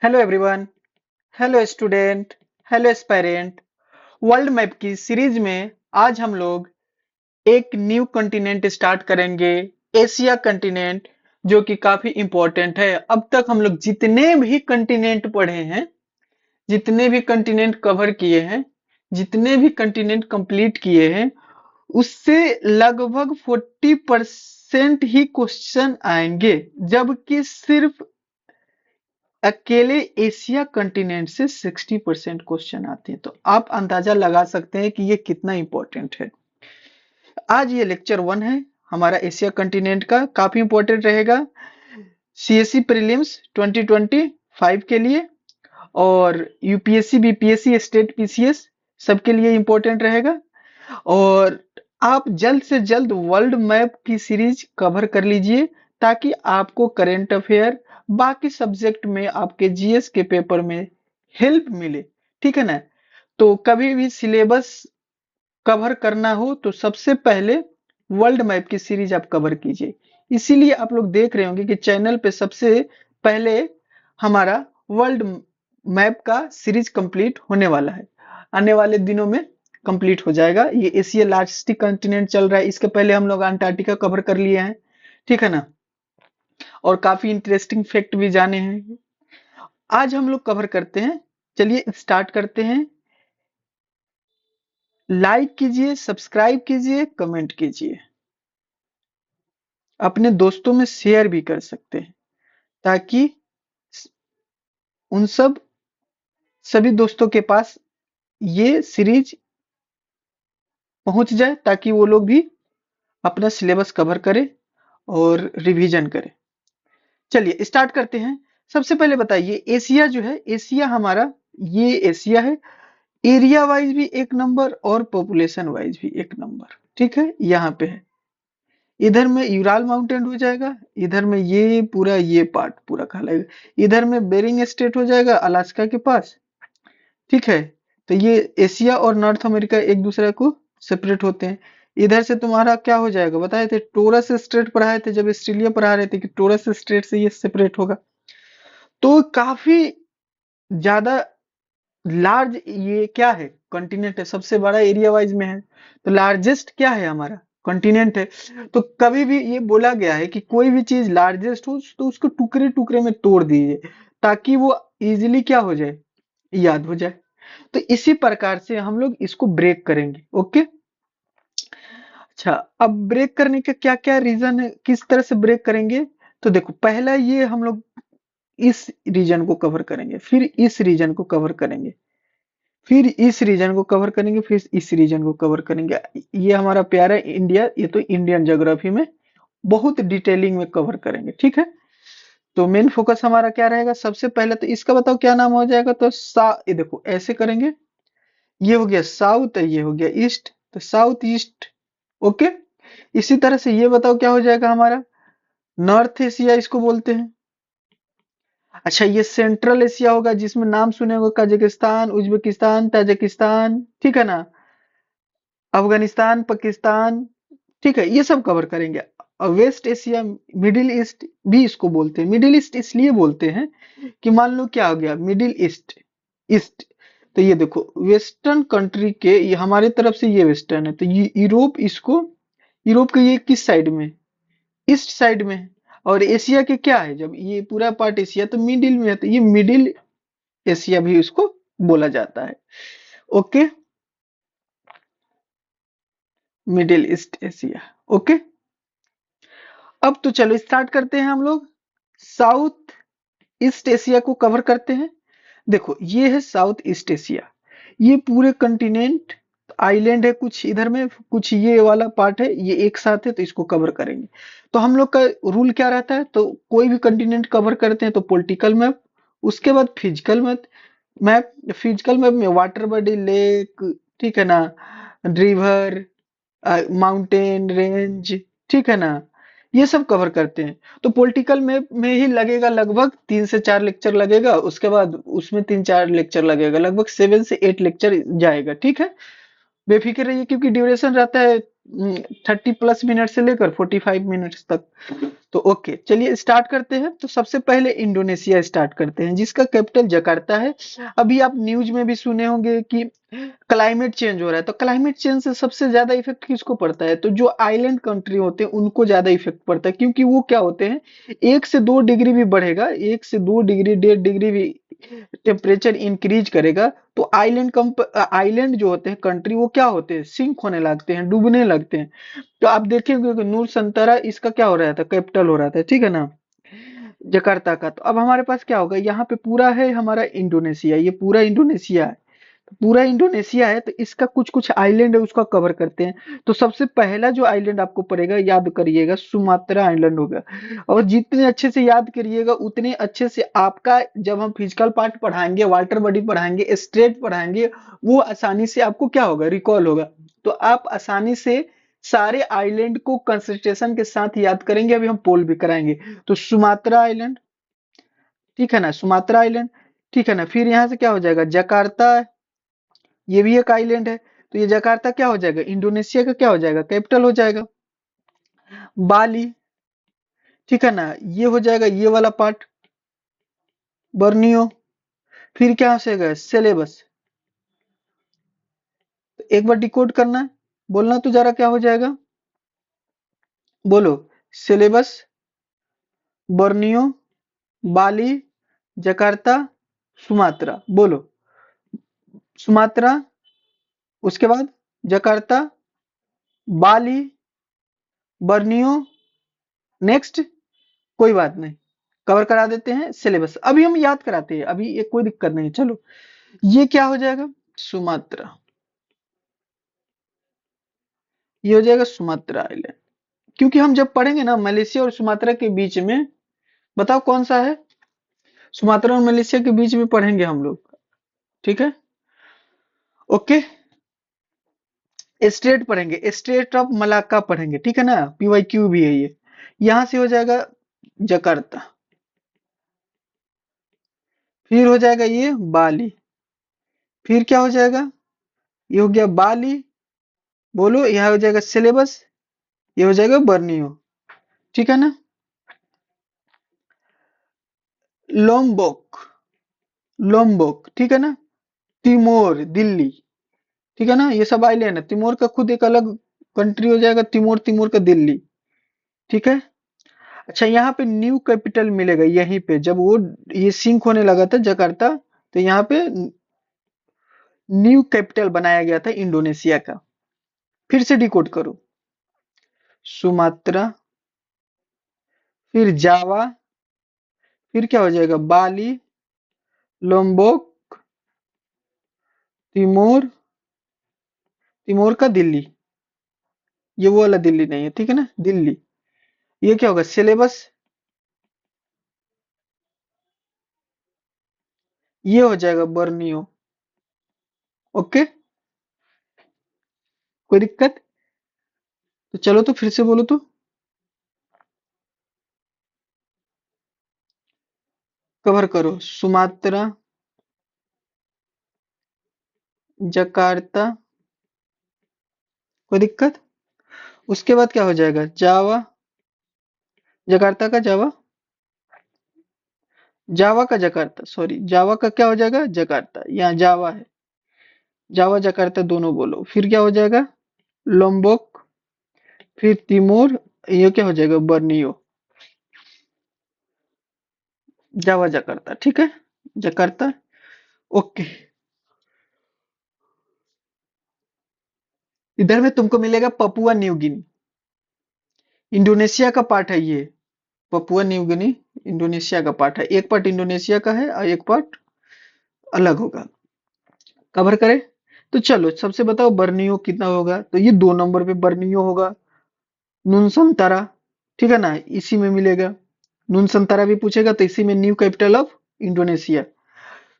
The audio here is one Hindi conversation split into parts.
Hello everyone. Hello student. Hello aspirant. World map की सीरीज में आज हम लोग एक न्यू कॉन्टिनेंट स्टार्ट करेंगे, एशिया कॉन्टिनेंट, जो कि काफी इंपॉर्टेंट है। अब तक हम लोग जितने भी कॉन्टिनेंट पढ़े हैं, जितने भी कॉन्टिनेंट कवर किए हैं, जितने भी कॉन्टिनेंट कंप्लीट किए हैं, उससे लगभग 40% ही क्वेश्चन आएंगे, जबकि सिर्फ अकेले एशिया कॉन्टिनेंट से 60% क्वेश्चन आते हैं। तो आप अंदाजा लगा सकते हैं कि ये कितना इंपॉर्टेंट है। आज ये लेक्चर 1 है हमारा एशिया कॉन्टिनेंट का, काफी इंपॉर्टेंट रहेगा सीएससी प्रीलिम्स 2025 के लिए, और यूपीएससी बीपीएससी स्टेट पीसीएस सबके लिए इंपॉर्टेंट रहेगा। और आप जल्द से जल्द वर्ल्ड मैप की सीरीज कवर कर लीजिए, ताकि आपको करंट अफेयर, बाकी सब्जेक्ट में आपके जीएस के पेपर में हेल्प मिले। ठीक है ना? तो कभी भी सिलेबस कवर करना हो तो सबसे पहले वर्ल्ड मैप की सीरीज आप कवर कीजिए। इसीलिए आप लोग देख रहे होंगे कि चैनल पे सबसे पहले हमारा वर्ल्ड मैप का सीरीज कंप्लीट होने वाला है। आने वाले दिनों में कंप्लीट हो जाएगा। ये एशिया लार्जेस्ट कॉन्टिनेंट चल रहा है, इसके पहले हम लोग अंटार्कटिका कवर कर लिए हैं। ठीक है ना? और काफी इंटरेस्टिंग फैक्ट भी जाने हैं, आज हम लोग कवर करते हैं। चलिए स्टार्ट करते हैं। लाइक कीजिए, सब्सक्राइब कीजिए, कमेंट कीजिए, अपने दोस्तों में शेयर भी कर सकते हैं, ताकि उन सभी दोस्तों के पास ये सीरीज पहुंच जाए, ताकि वो लोग भी अपना सिलेबस कवर करें और रिवीजन करें। चलिए स्टार्ट करते हैं। सबसे पहले बताइए, एशिया जो है, एशिया हमारा ये एशिया है। एरिया वाइज भी एक नंबर और पॉपुलेशन वाइज भी एक नंबर। ठीक है, यहाँ पे है। इधर में यूराल माउंटेन हो जाएगा, इधर में ये पूरा ये पार्ट पूरा कहलाएगा, इधर में बेरिंग स्टेट हो जाएगा अलास्का के पास। ठीक है, तो ये एशिया और नॉर्थ अमेरिका एक दूसरे को सेपरेट होते हैं। इधर से तुम्हारा क्या हो जाएगा, बताए थे टोरस स्ट्रेट पढ़ाए थे जब ऑस्ट्रेलिया पढ़ा रहे थे, कि टोरस स्ट्रेट से ये सेपरेट होगा। तो काफी ज्यादा लार्ज ये क्या है, कॉन्टिनेंट है, सबसे बड़ा एरिया वाइज में है। तो लार्जेस्ट क्या है हमारा, कॉन्टिनेंट है। तो कभी भी ये बोला गया है कि कोई भी चीज लार्जेस्ट हो तो उसको टुकड़े टुकड़े में तोड़ दीजिए, ताकि वो इजीली क्या हो जाए, याद हो जाए। तो इसी प्रकार से हम लोग इसको ब्रेक करेंगे। ओके, अच्छा, अब ब्रेक करने का क्या क्या रीजन है, किस तरह से ब्रेक करेंगे। तो देखो, पहला ये हम लोग इस रीजन को कवर करेंगे, फिर इस रीजन को कवर करेंगे, फिर इस रीजन को कवर करेंगे, फिर इस रीजन को कवर करेंगे। ये हमारा प्यारा इंडिया, ये तो इंडियन ज्योग्राफी में बहुत डिटेलिंग में कवर करेंगे। ठीक है, तो मेन फोकस हमारा क्या रहेगा, सबसे पहले तो इसका बताओ क्या नाम हो जाएगा। तो ये देखो ऐसे करेंगे, ये हो गया साउथ, ये हो गया ईस्ट, तो साउथ ईस्ट। ओके, इसी तरह से ये बताओ क्या हो जाएगा हमारा, नॉर्थ एशिया इसको बोलते हैं। अच्छा, ये सेंट्रल एशिया होगा, जिसमें नाम सुने होगा कजाकिस्तान, उज्बेकिस्तान, ताजिकिस्तान। ठीक है ना? अफगानिस्तान, पाकिस्तान। ठीक है, ये सब कवर करेंगे। और वेस्ट एशिया, मिडिल ईस्ट भी इसको बोलते हैं। मिडिल ईस्ट इसलिए बोलते हैं कि मान लो क्या हो गया, मिडिल ईस्ट, ईस्ट। तो ये देखो वेस्टर्न कंट्री के, ये हमारे तरफ से ये वेस्टर्न है, तो ये यूरोप, इसको यूरोप के ये किस साइड में, ईस्ट साइड में है। और एशिया के क्या है, जब ये पूरा पार्ट एशिया तो मिडिल में है, तो ये मिडिल एशिया भी इसको बोला जाता है। Okay, middle east Asia. Okay, अब तो चलो स्टार्ट करते हैं हम लोग। साउथ ईस्ट एशिया को कवर करते हैं। देखो ये है साउथ ईस्ट एशिया, ये पूरे कंटिनेंट, आइलैंड है कुछ इधर में, कुछ ये वाला पार्ट है, ये एक साथ है, तो इसको कवर करेंगे। तो हम लोग का रूल क्या रहता है, तो कोई भी कंटिनेंट कवर करते हैं तो पॉलिटिकल मैप, उसके बाद फिजिकल मैप। फिजिकल मैप में वाटर बॉडी, लेक, ठीक है ना, रिवर, माउंटेन रेंज, ठीक है ना, ये सब कवर करते हैं। तो पॉलिटिकल में ही लगेगा लगभग 3 से 4 लेक्चर लगेगा, उसके बाद उसमें 3-4 लेक्चर लगेगा, लगभग 7 से 8 लेक्चर जाएगा। ठीक है, बेफिक्र रहिए, क्योंकि ड्यूरेशन रहता है 30+ मिनट से लेकर 45 मिनट तक। तो ओके, चलिए स्टार्ट करते हैं। तो सबसे पहले इंडोनेशिया स्टार्ट करते हैं, जिसका कैपिटल जकार्ता है। अभी आप न्यूज में भी सुने होंगे कि क्लाइमेट चेंज हो रहा है, तो क्लाइमेट चेंज से सबसे ज्यादा इफेक्ट किसको पड़ता है? तो जो आइलैंड कंट्री होते हैं उनको ज्यादा इफेक्ट पड़ता है, क्योंकि वो क्या होते हैं, 1 से 2 डिग्री भी बढ़ेगा, 1 से 2 डिग्री, 1.5 डिग्री भी टेम्परेचर इंक्रीज करेगा, तो आइलैंड जो होते हैं कंट्री, वो क्या होते हैं, सिंक होने लगते हैं, डूबने लगते हैं। तो आप देखेंगे कि नूर संतरा इसका क्या हो रहा था, कैपिटल हो रहा था, ठीक है ना, जकार्ता का। तो अब हमारे पास क्या होगा, यहाँ पे पूरा है हमारा इंडोनेशिया, ये पूरा इंडोनेशिया है। तो पूरा इंडोनेशिया है, तो इसका कुछ कुछ आइलैंड है, उसका कवर करते हैं। तो सबसे पहला जो आइलैंड आपको पड़ेगा, याद करिएगा, सुमात्रा आइलैंड होगा। और जितने अच्छे से याद करिएगा उतने अच्छे से आपका, जब हम फिजिकल पार्ट पढ़ाएंगे, वाटर बॉडी पढ़ाएंगे, स्ट्रेट पढ़ाएंगे, वो आसानी से आपको क्या होगा, रिकॉल होगा। तो आप आसानी से सारे आइलैंड को कंसंट्रेशन के साथ याद करेंगे। अभी हम पोल भी कराएंगे। तो सुमात्रा आइलैंड, ठीक है ना, सुमात्रा आइलैंड, ठीक है ना। फिर यहाँ से क्या हो जाएगा, जकार्ता, ये भी एक आइलैंड है। तो ये जकार्ता क्या हो जाएगा, इंडोनेशिया का क्या हो जाएगा, कैपिटल हो जाएगा। बाली, ठीक है ना, ये हो जाएगा ये वाला पार्ट, बर्नियो। फिर क्या हो जाएगा, सेलेबस। तो एक बार डिकोड करना है, बोलना तो जरा क्या हो जाएगा, बोलो, सिलेबस, बोर्नियो, बाली, जकार्ता, सुमात्रा, बोलो, सुमात्रा, उसके बाद जकार्ता, बाली, बर्नियो, नेक्स्ट, कोई बात नहीं, कवर करा देते हैं सिलेबस। अभी हम याद कराते हैं, अभी ये कोई दिक्कत नहीं, चलो। ये क्या हो जाएगा, सुमात्रा, ये हो जाएगा सुमात्रा आइलैंड। क्योंकि हम जब पढ़ेंगे ना मलेशिया और सुमात्रा के बीच में, बताओ कौन सा है, सुमात्रा और मलेशिया के बीच में पढ़ेंगे हम लोग, ठीक है, ओके। स्ट्रेट पढ़ेंगे, स्ट्रेट ऑफ मलाक्का पढ़ेंगे, ठीक है ना, PYQ भी है ये। यहां से हो जाएगा जकार्ता, फिर हो जाएगा ये बाली, फिर क्या हो जाएगा, ये हो गया बाली, बोलो, यह हो जाएगा सिलेबस, ये हो जाएगा बर्नियो, ठीक है ना। लोम्बोक, लोम्बोक, ठीक है ना। तिमोर, दिल्ली, ठीक है ना, ये सब आइलैंड है। तिमोर का खुद एक अलग कंट्री हो जाएगा, तिमोर, तिमोर का दिल्ली, ठीक है। अच्छा, यहाँ पे न्यू कैपिटल मिलेगा यहीं पे, जब वो ये सिंक होने लगा था जकार्ता, तो यहाँ पे न्यू कैपिटल बनाया गया था इंडोनेशिया का। फिर से डिकोड करो, सुमात्रा, फिर जावा, फिर क्या हो जाएगा, बाली, लोम्बोक, तिमोर, तिमोर का दिल्ली, ये वो वाला दिल्ली नहीं है, ठीक है ना, दिल्ली। ये क्या होगा, सिलेबस, ये हो जाएगा बर्नियो, ओके, कोई दिक्कत? तो चलो, तो फिर से बोलो तो, कवर करो, सुमात्रा, जकार्ता, कोई दिक्कत? उसके बाद क्या हो जाएगा, जावा, जकार्ता का जावा, जावा का जकार्ता, सॉरी, जावा का क्या हो जाएगा, जकार्ता, यहाँ जावा है, जावा जकार्ता दोनों बोलो। फिर क्या हो जाएगा, लोम्बोक, फिर तिमोर, ये क्या हो जाएगा, बर्नियो, जावा जकार्ता, ठीक है, जकार्ता, ओके। इधर में तुमको मिलेगा पपुआ न्यू गिनी, इंडोनेशिया का पार्ट है ये, पपुआ न्यू गिनी इंडोनेशिया का पार्ट है, एक पार्ट इंडोनेशिया का है और एक पार्ट अलग होगा, कवर करें। तो चलो, सबसे बताओ बर्नियो कितना होगा, तो ये 2 नंबर पे बर्नियो होगा। नून संतारा, ठीक है ना, इसी में मिलेगा। नून संतारा भी पूछेगा तो इसी में new capital of Indonesia.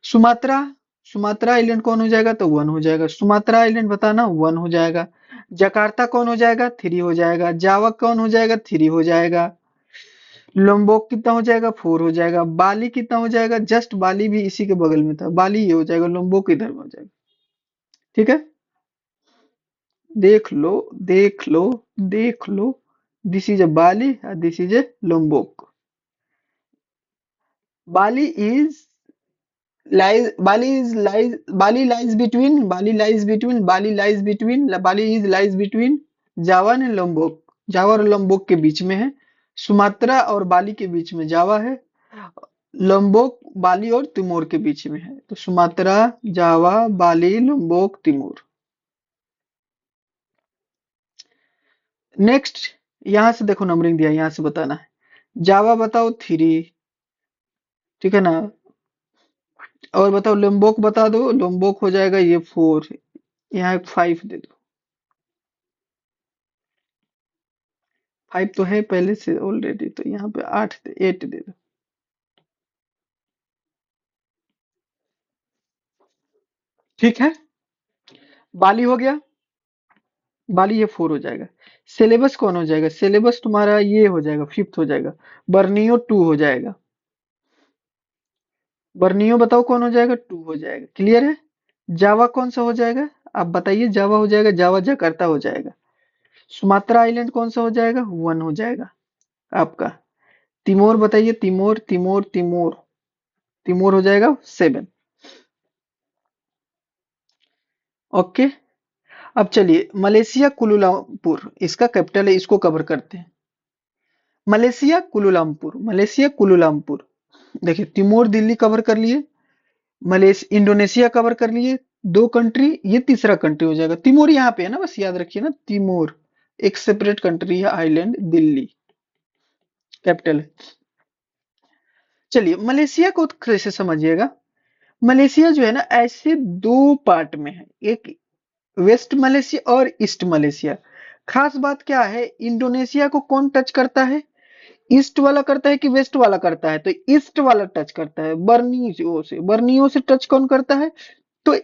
Sumatra, Sumatra island कौन हो जाएगा, तो 1 हो जाएगा, सुमात्रा आइलैंड बताना, 1 हो जाएगा। जकार्ता कौन हो जाएगा, 3 हो जाएगा। जावा कौन हो जाएगा, 3 हो जाएगा। लोम्बोक कितना हो जाएगा, 4 हो जाएगा। बाली कितना हो जाएगा, जस्ट बाली भी इसी के बगल में था, बाली ये हो जाएगा, लोम्बोक इधर में हो जाएगा, ठीक है। देख लो, देख लो, देख लो, This is a Bali, this is a Lombok. Bali is Bali lies between Java and Lombok. Java और लोम्बोक के बीच में है. सुमात्रा और बाली के बीच में जावा है. लोम्बोक बाली और तिमोर के बीच में है. तो सुमात्रा, जावा, बाली, लोम्बोक, तिमोर. नेक्स्ट, यहां से देखो नंबरिंग दिया, यहां से बताना है. जावा बताओ 3, ठीक है ना. और बताओ लोम्बोक बता दो, लोम्बोक हो जाएगा ये 4. यहाँ एक 5 दे दो. 5 तो है पहले से ऑलरेडी, तो यहाँ पे 8 दे दो. ठीक है. बाली हो गया. बाली ये 4 हो जाएगा. सिलेबस कौन हो जाएगा? सिलेबस तुम्हारा ये हो जाएगा, 5th हो जाएगा. बर्नियो 2 हो जाएगा. बर्नियो बताओ कौन हो जाएगा? 2 हो जाएगा. क्लियर है. जावा कौन सा हो जाएगा? आप बताइए. जावा हो जाएगा, जावा जकार्ता हो जाएगा. सुमात्रा आइलैंड कौन सा हो जाएगा? 1 हो जाएगा आपका. तिमोर बताइए. तिमोर तिमोर तिमोर तिमोर हो जाएगा 7. ओके. अब चलिए, मलेशिया कुलालमपुर इसका कैपिटल है, इसको कवर करते हैं. मलेशिया कुलालमपुर. देखिए, तिमोर दिल्ली कवर कर लिए. इंडोनेशिया कवर कर लिए. 2 कंट्री, ये तीसरा कंट्री हो जाएगा. तिमोर यहाँ पे है ना, बस याद रखिए ना. तिमोर एक सेपरेट कंट्री है. आइलैंड दिल्ली कैपिटल है. चलिए, मलेशिया को कैसे समझिएगा. मलेशिया जो है ना, ऐसे 2 पार्ट में है. एक वेस्ट मलेशिया और ईस्ट मलेशिया. खास बात क्या है, इंडोनेशिया को कौन टच करता है? ईस्ट वाला करता है कि वेस्ट वाला करता है? तो ईस्ट वाला टच करता है. बर्नियो से टच कौन करता है? तो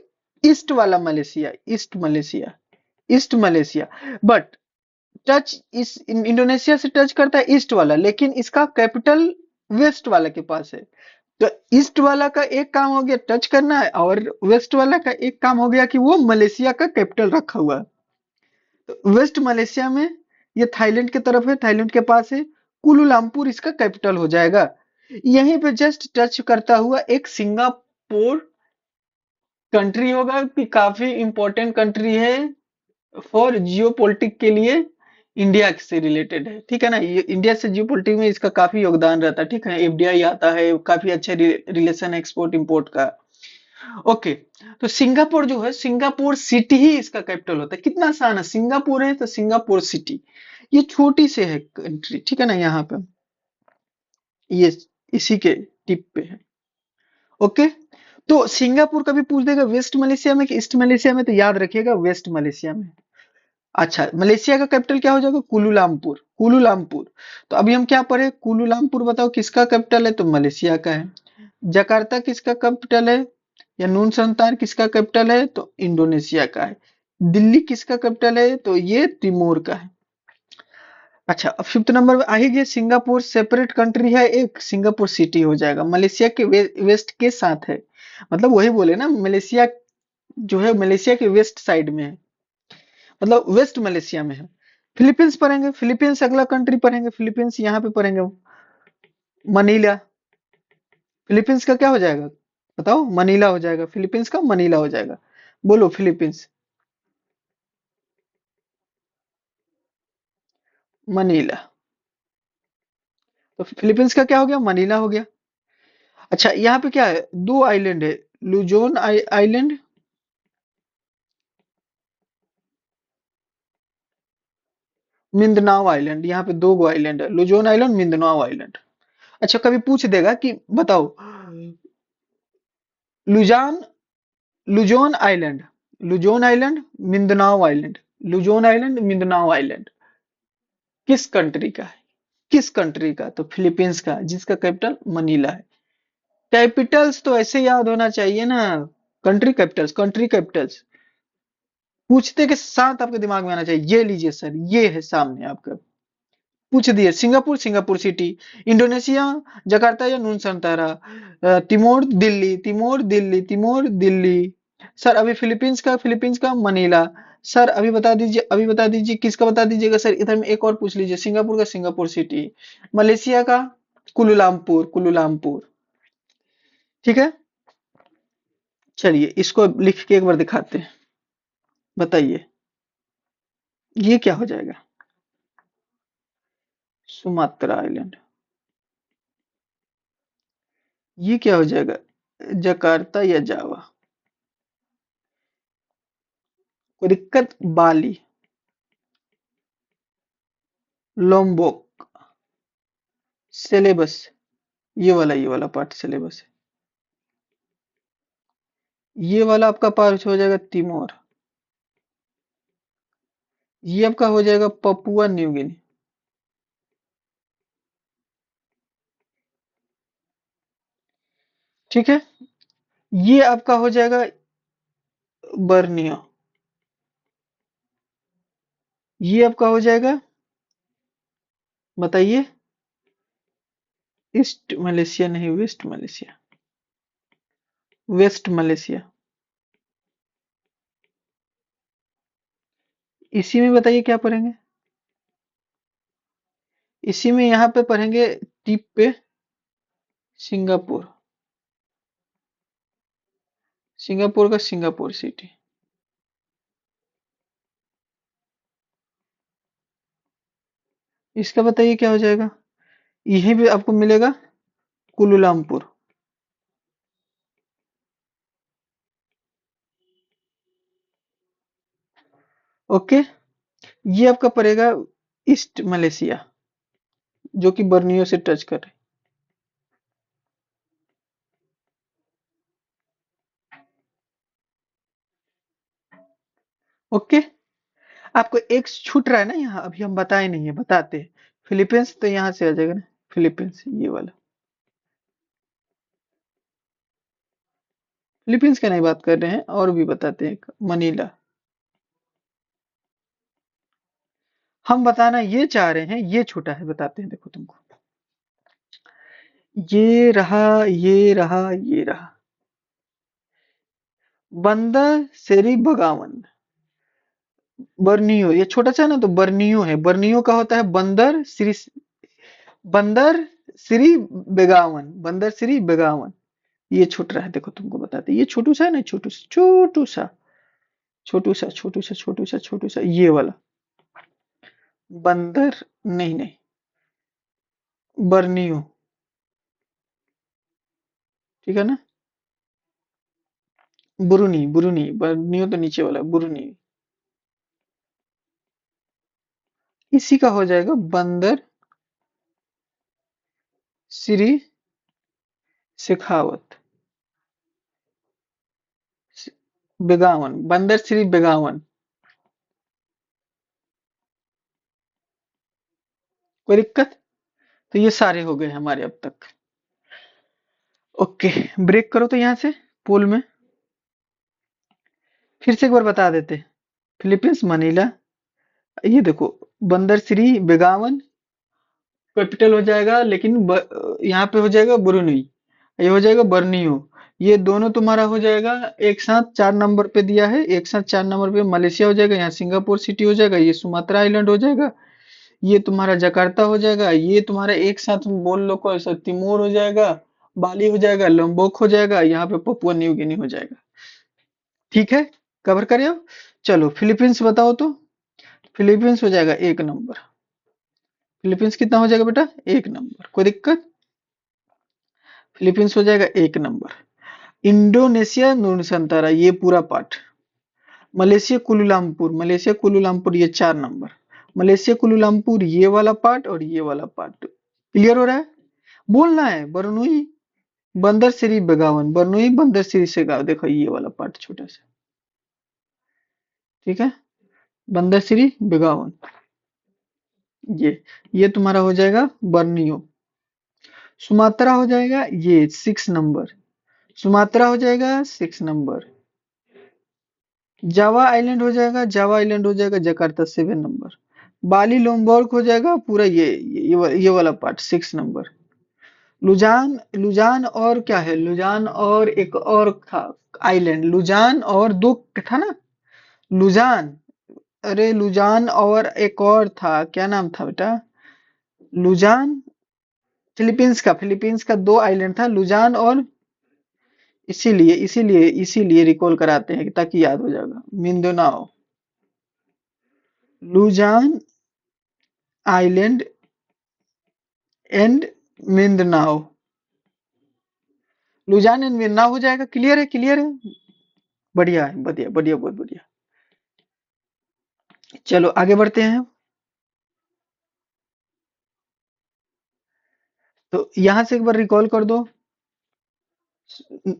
ईस्ट वाला Malaysia. East Malaysia. But touch इस इंडोनेशिया से टच करता है ईस्ट वाला, लेकिन इसका कैपिटल वेस्ट वाला के पास है. तो ईस्ट वाला का एक काम हो गया टच करना है, और वेस्ट वाला का एक काम हो गया कि वो मलेशिया का कैपिटल रखा हुआ है. तो वेस्ट मलेशिया में ये थाईलैंड की तरफ है, थाईलैंड के पास है. कुलालमपुर इसका कैपिटल हो जाएगा. यहीं पे जस्ट टच करता हुआ एक सिंगापुर कंट्री होगा, कि काफी इंपॉर्टेंट कंट्री है फॉर जियोपॉलिटिक के लिए. इंडिया से रिलेटेड है, ठीक है ना. ये इंडिया से जियोपॉलिटिक में इसका काफी योगदान रहता है, ठीक है. एफडीआई आता है, काफी अच्छा रिलेशन एक्सपोर्ट इंपोर्ट का. ओके. तो सिंगापुर जो है, सिंगापुर सिटी ही इसका कैपिटल होता है. कितना आसान है. सिंगापुर है तो सिंगापुर सिटी. ये छोटी से है कंट्री, ठीक है ना. यहाँ पे ये इसी के टिप पे है. ओके. तो सिंगापुर कभी पूछ देगा वेस्ट मलेशिया में कि ईस्ट मलेशिया में, तो याद रखिएगा वेस्ट मलेशिया में. अच्छा, मलेशिया का कैपिटल क्या हो जाएगा? कुलालमपुर. तो अभी हम क्या पढ़े? कुलालमपुर बताओ किसका कैपिटल है? तो मलेशिया का है. जकार्ता किसका कैपिटल है? या नून संतान किसका कैपिटल है? तो इंडोनेशिया का है. दिल्ली किसका कैपिटल है? तो ये तिमोर का है. अच्छा, अब 5th नंबर पे आ ही गया. सिंगापुर सेपरेट कंट्री है, एक सिंगापुर सिटी हो जाएगा. मलेशिया के वेस्ट के साथ है. मतलब वही बोले ना, मलेशिया जो है मलेशिया के वेस्ट साइड में है, मतलब वेस्ट मलेशिया में है. फिलीपींस पढ़ेंगे. फिलीपींस अगला कंट्री पढ़ेंगे. फिलीपींस यहाँ पे पढ़ेंगे. मनीला. फिलीपींस का क्या हो जाएगा? बताओ. मनीला हो जाएगा. फिलीपींस का मनीला हो जाएगा. बोलो फिलीपींस. मनीला. तो फिलीपींस का क्या हो गया? मनीला हो गया. अच्छा, यहाँ पे क्या है? 2 आइलैंड है. Luzon island. Mindanao island. यहाँ पे 2 गो आइलैंड है. Luzon island, Mindanao island. अच्छा, कभी पूछ देगा कि बताओ, Luzon Luzon island, Mindanao island. Luzon island, Mindanao island किस कंट्री का है? किस कंट्री का? तो फिलीपींस का, जिसका कैपिटल मनीला है. कैपिटल्स तो ऐसे याद होना चाहिए ना. कंट्री कैपिटल्स पूछते के साथ आपके दिमाग में आना चाहिए. ये लीजिए सर, ये है सामने आपका. पूछ दिए. Singapore city. इंडोनेशिया जकार्ता या नूनसंतारा. तिमोर दिल्ली. सर अभी फिलीपींस का मनीला. सर अभी बता दीजिए किसका बता दीजिएगा सर, इधर में एक और पूछ लीजिए, सिंगापुर का सिंगापुर सिटी, मलेशिया का कुलुलामपुर कुलुलामपुर। ठीक है, चलिए इसको लिख के एक बार दिखाते हैं, बताइए ये क्या हो जाएगा। सुमात्रा आइलैंड, ये क्या हो जाएगा, जकार्ता या जावा, कोई दिक्कत, बाली, लोम्बोक, सिलेबस, ये वाला पार्ट सिलेबस है, ये वाला आपका पार्ट हो जाएगा तिमोर, ये आपका हो जाएगा पपुआ न्यू गिनी। ठीक है, ये आपका हो जाएगा बर्नियो, ये आपका हो जाएगा, बताइए, ईस्ट मलेशिया नहीं, वेस्ट मलेशिया, वेस्ट मलेशिया। इसी में बताइए क्या पढ़ेंगे, इसी में यहाँ पे पढ़ेंगे टिप पे सिंगापुर, सिंगापुर का सिंगापुर सिटी, इसका बताइए क्या हो जाएगा, यहीं पे आपको मिलेगा कुलुलामपुर। ओके, ये आपका पड़ेगा ईस्ट मलेशिया, जो कि बर्नियो से टच कर रहे हैं। ओके, आपको एक छूट रहा है ना यहाँ, अभी हम बताए नहीं है, बताते हैं। फिलीपींस तो यहाँ से आ जाएगा ना, फिलीपींस ये वाला, फिलीपींस का नहीं बात कर रहे हैं, और भी बताते हैं, मनीला। हम बताना ये चाह रहे हैं, ये छूटा है, बताते हैं, देखो तुमको, ये रहा, बंदर सेरी बगावन, बर्नियो, ये छोटा सा है ना, तो बर्नियो है, बर्नियो का होता है बंदर श्री बेगावन, बंदर श्री बेगावन। ये छूट रहा है, देखो तुमको बताते हैं, ये छोटू सा है ना, छोटू सा ये वाला, बंदर, नहीं नहीं, बर्नियो, ठीक है ना, बुरुनी बुरुनी, बर्नियो तो नीचे वाला, बुरुनी, इसी का हो जाएगा बंदर श्री शेखावत, बेगावन, बंदर श्री बेगावन। कोई दिक्कत, तो ये सारे हो गए हमारे अब तक। ओके, ब्रेक करो तो यहाँ से पोल में, फिर से एक बार बता देते, फिलीपींस मनीला, ये देखो, बंदर श्री बेगावन कैपिटल हो जाएगा, लेकिन यहाँ पे हो जाएगा बुरुनी, ये हो जाएगा बर्नियो, ये दोनों तुम्हारा हो जाएगा एक साथ 4 नंबर पे दिया है, एक साथ 4 नंबर पे मलेशिया हो जाएगा, यहाँ सिंगापुर सिटी हो जाएगा, ये सुमात्रा आइलैंड हो जाएगा, ये तुम्हारा जकार्ता हो जाएगा, ये तुम्हारा एक साथ बोल लो को ऐसा तिमोर हो जाएगा, बाली हो जाएगा, लोम्बोक हो जाएगा, यहाँ पे पपुआ न्यू गिनी हो जाएगा। ठीक है, कवर करे हो। चलो फिलीपींस बताओ तो, फिलीपींस हो जाएगा 1 नंबर, फिलीपींस कितना हो जाएगा बेटा, 1 नंबर, कोई दिक्कत, फिलीपींस हो जाएगा 1 नंबर। इंडोनेशिया नुनसंतारा, ये पूरा पार्ट, मलेशिया कुलुलामपुर ये 4 नंबर, मलेशिया कुलुलामपुर ये वाला पार्ट और ये वाला पार्ट, क्लियर हो रहा है, बोलना है, बरनुई बंदर श्री बेगावन, बरनुई बंदर श्री से गाँव, देखो ये वाला पार्ट छोटा सा, ठीक है, बंदर श्री बेगावन, ये तुम्हारा हो जाएगा बर्नियो, सुमात्रा हो जाएगा ये 6 नंबर, सुमात्रा हो जाएगा 6 नंबर, जावा आइलैंड हो जाएगा जकार्ता 7 नंबर, बाली लोम्बोर्ग हो जाएगा पूरा ये वाला पार्ट 6 नंबर, लुजान लुजान और क्या है, लुजान और एक और था आइलैंड, लुजान और दो था ना, लुजान अरे लुजान और एक और था, क्या नाम था बेटा? लुजान, फिलीपींस का दो आइलैंड था, लुजान और, इसीलिए रिकॉल कराते हैं ताकि याद हो जाएगा। Mindanao, Luzon island and Mindanao, Luzon and Mindanao हो जाएगा। क्लियर है, क्लियर है। बढ़िया है, बढ़िया बढ़िया, बहुत बढ़िया। चलो आगे बढ़ते हैं। तो यहां से एक बार रिकॉल कर दो।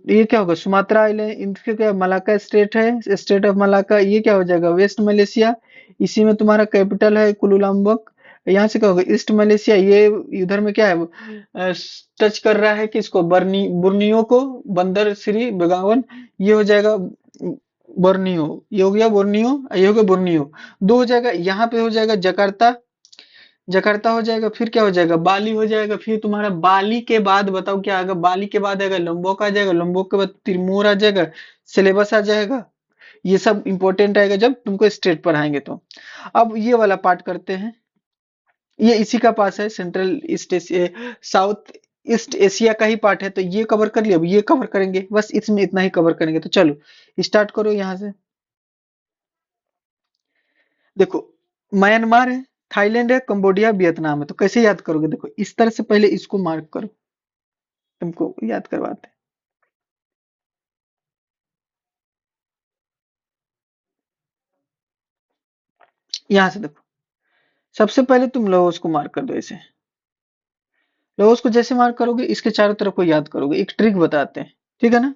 ये क्या होगा? सुमात्रा आइलैंड, इनके क्या, मलाक्का स्टेट है, स्टेट ऑफ मलाक्का। ये क्या हो जाएगा? West Malaysia. इसी में तुम्हारा कैपिटल है कुलुलंबक। यहाँ से क्या होगा? East Malaysia. ये इधर में क्या है, टच कर रहा है कि इसको, बुर्नियो को, बंदर श्री बेगावन। ये हो जाएगा बोर्नियो। ये हो गया बोर्नियो, ये हो गया बोर्नियो। दो हो जाएगा। यहाँ पे हो जाएगा जकार्ता, जकार्ता हो जाएगा। फिर क्या हो जाएगा? बाली हो जाएगा। फिर तुम्हारा बाली के बाद बताओ क्या आएगा? बाली के बाद आएगा लोम्बोक आ जाएगा, लोम्बोक के बाद तिरमूर आ जाएगा, सिलेबस आ जाएगा। ये सब इंपॉर्टेंट आएगा जब तुमको स्टेट पढ़ाएंगे तो। अब ये वाला पार्ट करते हैं। ये इसी का पास है, central east Asia, south east Asia का ही पार्ट है। तो ये कवर कर लिया, अब ये कवर करेंगे, बस इसमें इतना ही कवर करेंगे। तो चलो स्टार्ट करो यहाँ से। देखो, म्यांमार है, थाईलैंड है, कंबोडिया, वियतनाम है। तो कैसे याद करोगे? देखो इस तरह से पहले इसको मार्क करो, तुमको याद करवाते हैं। यहाँ से देखो, सबसे पहले तुम लाओस को मार्क कर दो ऐसे। लाओस को जैसे मार्क करोगे, इसके चारों तरफ को याद करोगे। एक ट्रिक बताते हैं, ठीक है ना?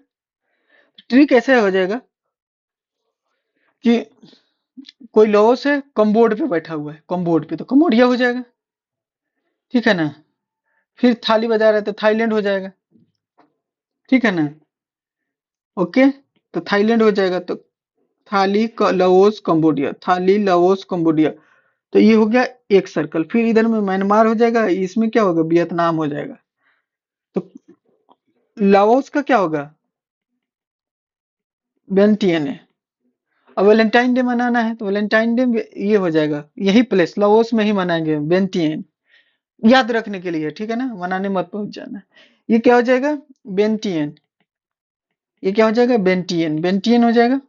ट्रिक ऐसे हो जाएगा कि कोई लाओस है, कम्बोड पे बैठा हुआ है, कम्बोड पे, तो कम्बोडिया हो जाएगा, ठीक है ना? फिर थाली बजा रहा है तो थाईलैंड हो जाएगा, ठीक है ना? ओके, तो थाईलैंड हो जाएगा। तो लाओस कंबोडिया, थाली लाओस कंबोडिया। तो ये हो गया एक सर्कल। फिर इधर में म्यांमार हो जाएगा, इसमें क्या होगा? वियतनाम हो जाएगा। तो लाओस का क्या होगा? बेंटियन है। अब वैलेंटाइन डे मनाना है तो वैलेंटाइन डे ये हो जाएगा, यही प्लेस लाओस में ही मनाएंगे, बेंटियन। याद रखने के लिए, ठीक है ना? मनाने मत पहुंच जाना। ये क्या हो जाएगा? बेंटियन। ये क्या हो जाएगा? बेंटियन, बेंटियन हो जाएगा।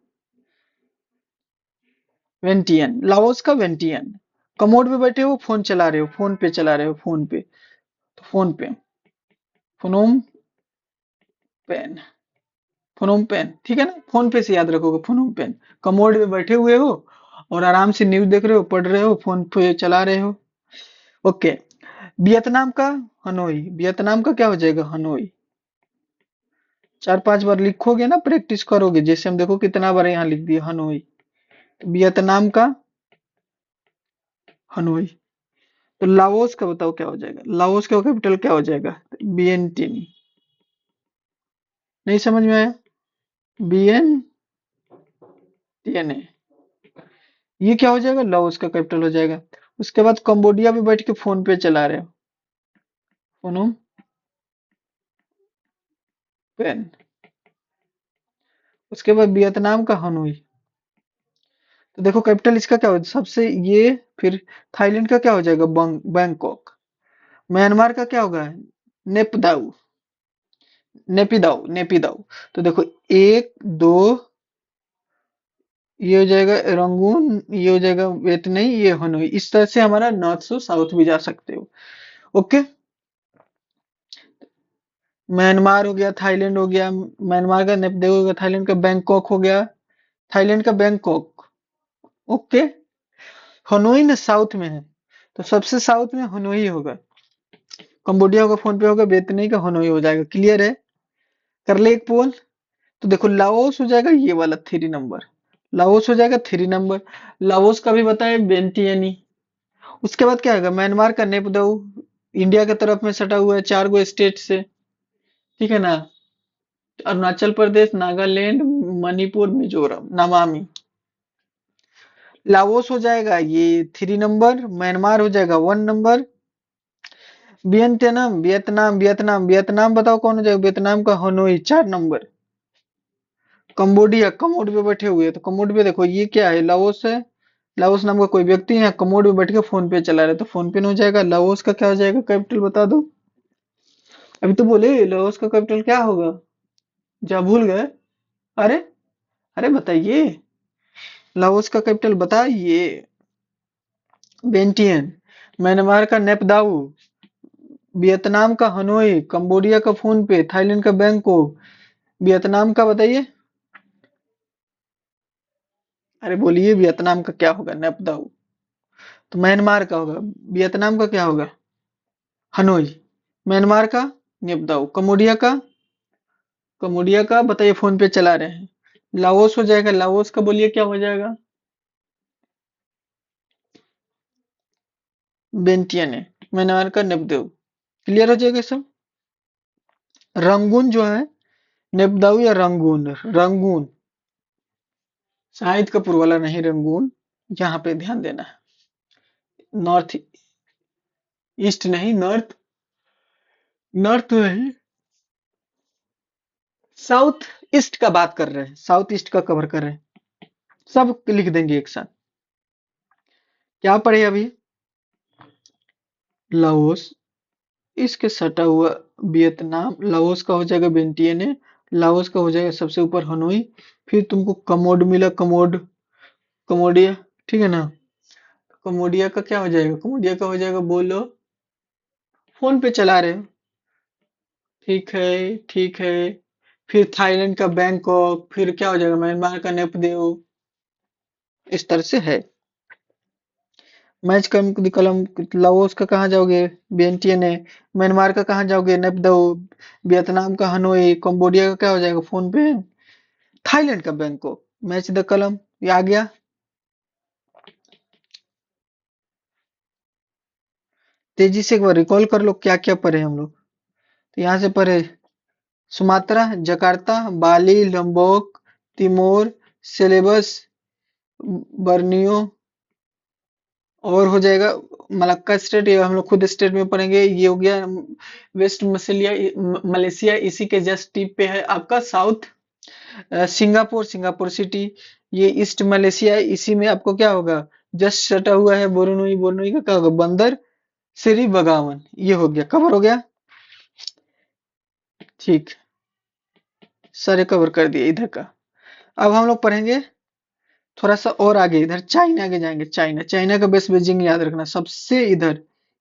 वेंटियन, लाओस का वेंटियन। कमोड पे बैठे हो, फोन चला रहे हो, फोन पे चला रहे हो, फोन पे, तो फोन पे, फोनोम पेन, फोनोम पेन, ठीक है ना? फोन पे से याद रखोगे, फोनोम पेन। कमोड पे बैठे हुए हो और आराम से न्यूज देख रहे हो, पढ़ रहे हो, फोन पे चला रहे हो। ओके। वियतनाम का हनोई, वियतनाम का क्या हो जाएगा? हनोई। चार पांच बार लिखोगे ना, प्रैक्टिस करोगे, जैसे हम देखो कितना बार यहाँ लिख दिया हनोई। वियतनाम का हनोई। तो लाओस का बताओ क्या हो जाएगा? लाओस का कैपिटल क्या हो जाएगा? वियेंटिन। नहीं समझ में आया? BN TNA. ये क्या हो जाएगा? लाओस का कैपिटल हो जाएगा। उसके बाद कंबोडिया में बैठ के फोन पे चला रहे हो, फोनोम पेन। उसके बाद वियतनाम का हनोई। तो देखो कैपिटल इसका क्या हो सबसे ये। फिर थाईलैंड का क्या हो जाएगा? बैंकॉक। म्यांमार का क्या होगा? नेपदाउ, नेपिदाउ, नेपिदाउ। तो देखो एक दो, ये हो जाएगा रंगून, ये हो जाएगा वेतनई, ये हनोई। इस तरह से हमारा नॉर्थ से साउथ भी जा सकते हो। ओके। म्यांमार हो गया, थाईलैंड हो गया, म्यांमार का नेपदेव हो गया, थाईलैंड का बैंकॉक हो गया, थाईलैंड का बैंकॉक। ओके। हनोई ना साउथ में है, तो सबसे साउथ में हनोई होगा। कंबोडिया होगा, फोन पे होगा, वियतनाम का हनोई हो जाएगा। क्लियर है? कर ले एक पोल। तो देखो लाओस हो जाएगा ये वाला 3 नंबर, लाओस हो जाएगा 3 नंबर। लाओस का भी बताए बेंटियनी। उसके बाद क्या होगा? म्यांमार का नेपदऊ, इंडिया की तरफ में सटा हुआ है 4 गो स्टेट से, ठीक है ना? अरुणाचल प्रदेश, नागालैंड, मणिपुर, मिजोरम, नमामि। लाओस हो जाएगा ये 3 नंबर, म्यांमार हो जाएगा 1 number, Vietnam, Vietnam, Vietnam, Vietnam बताओ कौन हो जाएगा? वियतनाम का हनोई 4 नंबर। कंबोडिया, कमोड पे बैठे हुए हैं, तो कमोड पे देखो ये क्या है? लाओस है, लाओस नाम का कोई व्यक्ति यहाँ कमोड में बैठ के फोन पे चला रहा है, तो फोन पे हो जाएगा। लाओस का क्या हो जाएगा कैपिटल बता दो। अभी तो बोले लाओस का कैपिटल क्या होगा, जा भूल गए। अरे, अरे बताइए, लाओस का कैपिटल बताइए। बेंटियन, म्यांमार का नेपदाऊ, वियतनाम का हनोई, कंबोडिया का फोन पे, थाईलैंड का बैंकॉक, वियतनाम का बताइए। अरे बोलिए वियतनाम का क्या होगा, नेपदाऊ। तो म्यांमार का होगा, वियतनाम का क्या होगा, हनोई, म्यांमार का नेपदाऊ, कम्बोडिया का बताइए, फोन पे चला रहे हैं। लाओस हो जाएगा, लाओस का बोलिए क्या हो जाएगा, बेंटियन है, म्यांमार का नेपदाऊ। क्लियर हो जाएगा सब। रंगून जो है, नेपदाऊ या रंगून, रंगून, शाहिद कपूर वाला नहीं, रंगून। यहाँ पे ध्यान देना है, नॉर्थ ईस्ट नहीं, नॉर्थ, नॉर्थ नहीं, साउथ ईस्ट का बात कर रहे हैं, साउथ ईस्ट का कवर कर रहे हैं। सब लिख देंगे एक साथ। क्या पढ़े अभी, लाओस, इसके सटा हुआ वियतनाम, लाओस का हो जाएगा बेंटियन है, लाओस का हो जाएगा सबसे ऊपर हनोई, फिर तुमको कमोड मिला, कमोड, कमोडिया, ठीक है ना। कमोडिया का क्या हो जाएगा, कमोडिया का हो जाएगा, बोलो, फोन पे चला रहे हो, ठीक है, ठीक है। फिर थाईलैंड का बैंकॉक, फिर क्या हो जाएगा, म्यांमार का नेपदेव। इस तरह से है। मैच कम कलम, लाओस का कहाँ जाओगे, वियंटियन है, म्यांमार का कहाँ जाओगे, नेपदो, वियतनाम का हनोई, कंबोडिया का क्या हो जाएगा, फोन पे, थाईलैंड का बैंकॉक। मैच द कलम, ये आ गया। तेजी से एक बार रिकॉल कर लो क्या क्या पढ़े हम लोग। तो यहाँ से पढ़े सुमात्रा, जकार्ता, बाली, लंबोक, तिमोर, सेलेबस, बर्नियो, और हो जाएगा मलक्का स्टेट, ये हम लोग खुद स्टेट में पढ़ेंगे। ये हो गया वेस्ट मलेशिया, इसी के जस्ट टिप पे है आपका साउथ सिंगापुर, सिंगापुर सिटी। ये ईस्ट मलेशिया है, इसी में आपको क्या होगा, जस्ट सटा हुआ है बोरोनुई, बोरोनुई का क्या होगा, बंदर श्री बगावन। ये हो गया, कवर हो गया, ठीक, सारे कवर कर दिए इधर का। अब हम लोग पढ़ेंगे थोड़ा सा और आगे, इधर चाइना के जाएंगे। चाइना, चाइना का बेस बीजिंग याद रखना सबसे इधर।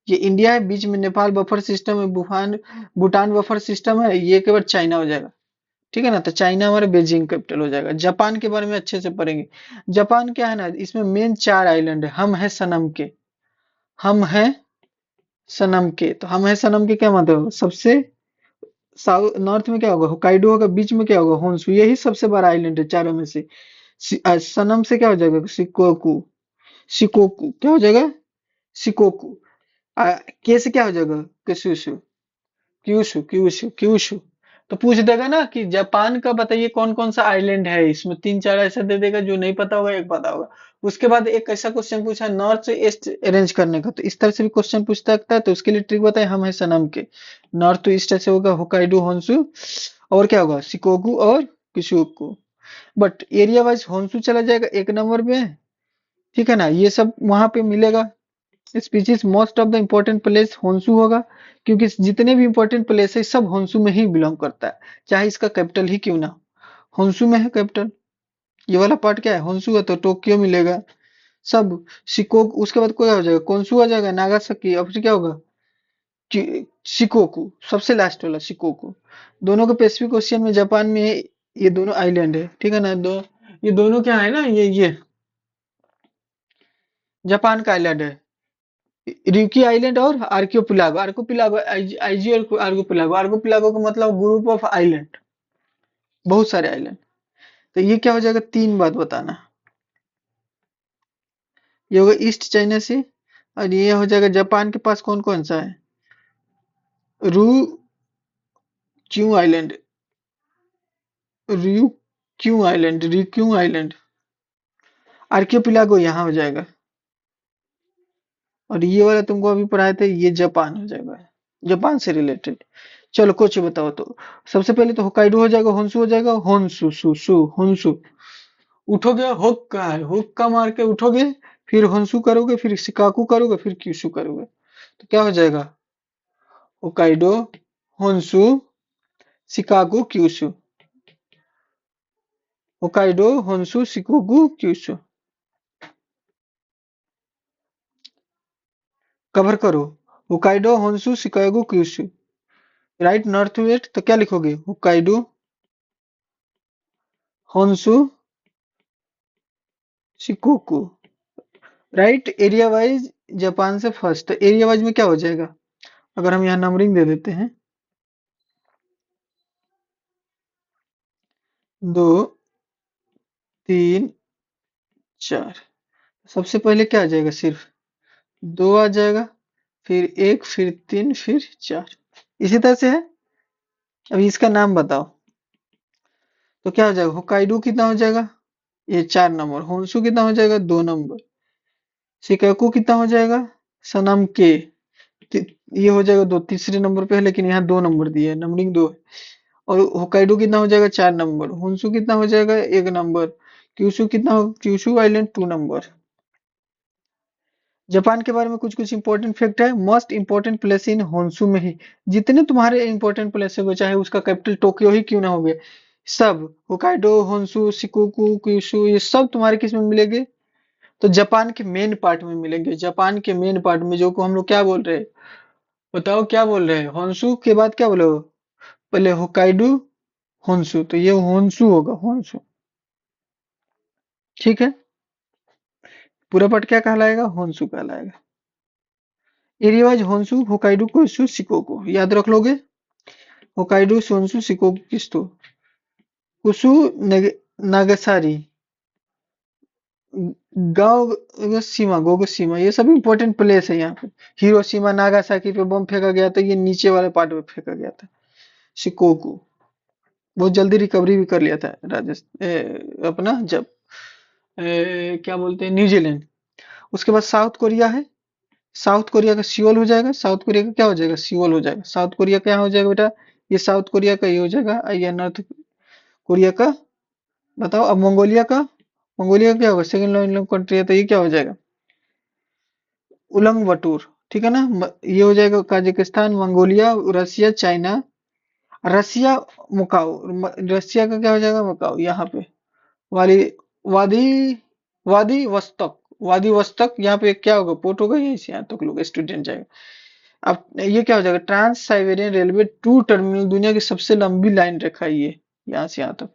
ये इंडिया है, बीच में नेपाल बफर सिस्टम है, भूटान, भूटान बफर सिस्टम है, ये के बाद चाइना हो जाएगा, ठीक है ना। तो चाइना हमारा बीजिंग कैपिटल हो जाएगा। जापान के बारे में अच्छे से पढ़ेंगे। जापान क्या है ना, इसमें मेन 4 आइलैंड है। हम है सनम के, हम है सनम के, तो हम है सनम के क्या मतलब, सबसे साउथ नॉर्थ में क्या होगा, होकाइडो होगा, बीच में क्या होगा, होन्सु, यही सबसे बड़ा आइलैंड है चारों में से। सनम से क्या हो जाएगा, सिकोकू, शिकोकू क्या हो जाएगा, शिकोकू। आ, के से क्या हो जाएगा, क्यूशु, क्यूशु, क्यूशु, क्यूशु। तो पूछ देगा ना कि जापान का बताइए कौन कौन सा आइलैंड है, इसमें 3 4 ऐसा दे देगा, जो नहीं पता होगा एक पता होगा। उसके बाद एक ऐसा क्वेश्चन पूछा नॉर्थ से ईस्ट अरेंज करने का, तो इस तरह से भी क्वेश्चन पूछ सकता है। तो उसके लिए ट्रिक बताए, हम है सनम के, नॉर्थ टू ईस्ट ऐसे होगा, होकाइडो, होन्सु, और क्या होगा, शिकोकू और किशुकू। बट एरिया वाइज होन्सु चला जाएगा 1 नंबर पे, ठीक है ना। ये सब वहां पे मिलेगा। Species most of the important place Honshu होगा, क्योंकि जितने भी इंपॉर्टेंट प्लेस है सब होन्सु में ही बिलोंग करता है, चाहे इसका कैपिटल ही क्यों ना हो। होन्सु में है कैपिटल, ये वाला पार्ट क्या है, होन्सु है, तो टोक्यो मिलेगा सब। शिकोक, उसके बाद क्या हो जाएगा, कोन्सु आ जाएगा, नागासाकी, और फिर क्या होगा, शिकोकू, सबसे लास्ट वाला शिकोकू। दोनों के पैसिफिक ओशियन में, जापान में है, ये दोनों आइलैंड है, ठीक है ना। ये दोनों क्या है ना, ये जापान का आइलैंड है, रिकी आइलैंड और आर्कियोपिलागो, आर्कोपिलागो, आईजी और आर्कोपिलागो। आर्कोपिलागो का मतलब ग्रुप ऑफ आइलैंड, बहुत सारे आइलैंड। तो ये क्या हो जाएगा, 3 बात बताना। ये होगा ईस्ट चाइना से, और ये हो जाएगा जापान के पास कौन कौन सा है, रू क्यू आइलैंड, रू क्यू आइलैंड, रिक्यू आइलैंड, आर्कियोपिलागो यहाँ हो जाएगा। और ये वाला तुमको अभी पढ़ाए थे, ये जापान हो जाएगा, जापान से रिलेटेड। चलो कुछ बताओ तो। सबसे पहले तो होकाइडो हो जाएगा, होन्सु हो जाएगा, होन्सु, सु, सु, होन्सु। उठोगे, हुक्का है, हुक्का मार के उठोगे, फिर होन्सू करोगे, फिर शिकाकू करोगे, फिर क्यूशू करोगे, तो क्या हो जाएगा? Hokkaido, Honshu, Shikoku, Kyushu. Hokkaido, Honshu, Shikoku, Kyushu. Cover करो। Hokkaido, Honshu, Shikoku, Kyushu. Right north west, तो क्या लिखोगे? Hokkaido, Honshu, Shikoku. Right. Area wise Japan से फर्स्ट, तो एरिया वाइज में क्या हो जाएगा? अगर हम यहाँ नंबरिंग दे देते हैं, 2, 3, 4। सबसे पहले क्या आ जाएगा? सिर्फ 2 आ जाएगा, फिर 1, फिर 3, फिर 4। इसी तरह से है। अभी इसका नाम बताओ, तो क्या हो जाएगा? होकाइडो कितना हो जाएगा? ये 4 नंबर। होन्सू कितना हो जाएगा? 2 नंबर। शिकागो कितना हो जाएगा? सनम के, ये हो जाएगा 2, तीसरे नंबर पे है, लेकिन यहाँ 2 नंबर दिए है, नंबरिंग 2 है। और होकाइडो कितना हो जाएगा? 4 नंबर। होन्सू कितना हो जाएगा? 1 नंबर। क्यूशू कितना हो? Kyushu island 2 number. जापान के बारे में कुछ कुछ इंपॉर्टेंट फैक्ट है। Most important place in Honshu में ही, जितने तुम्हारे इंपॉर्टेंट प्लेस है, चाहे उसका कैपिटल टोक्यो ही क्यों ना हो गया, सब होकाइडो, होन्सू, शिकोकू, क्यूशू, ये सब तुम्हारे किस में मिलेंगे? तो जापान के मेन पार्ट में मिलेंगे। जापान के मेन पार्ट में, जो को हम लोग क्या बोल रहे हैं? बताओ क्या बोल रहे हैं? होन्सू के बाद क्या बोले हो? पहले होकाइडो, होन्सू, तो ये होन्सू होगा, होन्सू। ठीक है। पूरा पार्ट क्या कहलाएगा? होन्सू कहलाएगा। Area wise Honshu, Hokkaido, Kyushu, Shikoku याद रख लोगे। होकाइडो, होन्सू, शिकोकू, किस्तो, कुसु, नागासारी, गोगोशीमा, गोगोशीमा, ये सब इंपॉर्टेंट प्लेस है यहाँ पे। हिरोशिमा, नागासाकी पे बम फेंका गया था, ये नीचे वाले पार्ट में फेंका गया था। शिकोकू बहुत जल्दी रिकवरी भी कर लिया था राजस्थान, अपना जब क्या बोलते हैं, न्यूजीलैंड। उसके बाद साउथ कोरिया है। साउथ कोरिया का सियोल हो जाएगा। साउथ कोरिया का क्या हो जाएगा? सियोल हो जाएगा। साउथ कोरिया क्या हो जाएगा बेटा? ये साउथ कोरिया का ये हो जाएगा। ये नॉर्थ कोरिया का बताओ। अब मंगोलिया का, मंगोलिया का क्या होगा? सेकंड लॉन्ग कंट्री है, तो ये क्या हो जाएगा? उलंग बटूर। ठीक है ना? ये हो जाएगा काजाकिस्तान, मंगोलिया, रसिया, चाइना, रसिया, मुकाओ। रसिया का क्या हो जाएगा? मुकाओ। यहाँ पे वाली वादी, वादी वस्तक, वादी वस्तक, यहाँ पे क्या होगा? पोर्ट होगा, यहीं से यहाँ तक लोग स्टूडेंट जाएगा। अब ये क्या हो जाएगा? ट्रांस साइबेरियन रेलवे 2 टर्मिनल, दुनिया की सबसे लंबी लाइन रेखा है ये, यहाँ से यहाँ तक।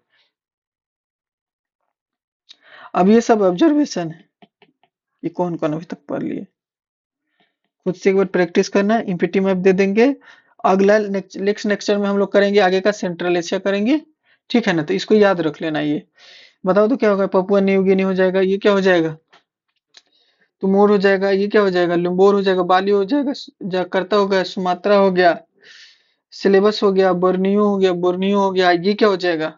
अब ये सब ऑब्जर्वेशन है, ये कौन कौन अभी तक पढ़ लिए। खुद से एक बार प्रैक्टिस करना, इम्पीटी मैप दे देंगे। अगला नेक्स्ट लेक्चर में हम लोग करेंगे आगे का, सेंट्रल एशिया करेंगे। ठीक है ना? तो इसको याद रख लेना। ये बताओ तो क्या होगा? पपुआ न्यू गिनी हो जाएगा, ये क्या हो जाएगा? तुमोर हो जाएगा, ये क्या हो जाएगा? लुम्बोर हो जाएगा, बाली हो जाएगा, जकार्ता हो गया, सुमात्रा हो गया, सिलेबस हो गया, बोर्नियो हो गया, बोर्नियो हो गया, ये क्या हो जाएगा?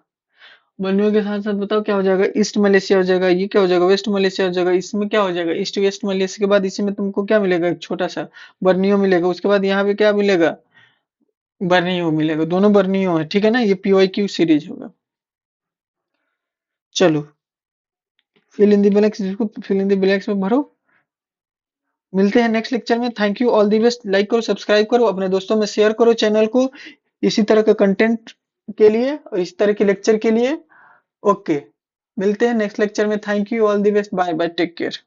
बोर्नियो के साथ साथ बताओ क्या हो जाएगा? ईस्ट मलेशिया हो जाएगा, ये क्या हो जाएगा? वेस्ट मलेशिया हो जाएगा। इसमें क्या हो जाएगा? ईस्ट वेस्ट मलेशिया के बाद इसी में तुमको क्या मिलेगा? एक छोटा सा बर्नियो मिलेगा। उसके बाद यहाँ पे क्या मिलेगा? बर्नियो मिलेगा। दोनों बर्नियो है। ठीक है ना? ये पीवाईक्यू सीरीज होगा। चलो, फिल इन द ब्लैंक्स, जिसको फिल इन द ब्लैंक्स में भरो। मिलते हैं नेक्स्ट लेक्चर में। Thank you, all the best. Like करो, सब्सक्राइब करो, अपने दोस्तों में शेयर करो चैनल को, इसी तरह का कंटेंट के लिए और इस तरह के लेक्चर के लिए। ओके, मिलते हैं नेक्स्ट लेक्चर में। Thank you, all the best, bye bye, take care.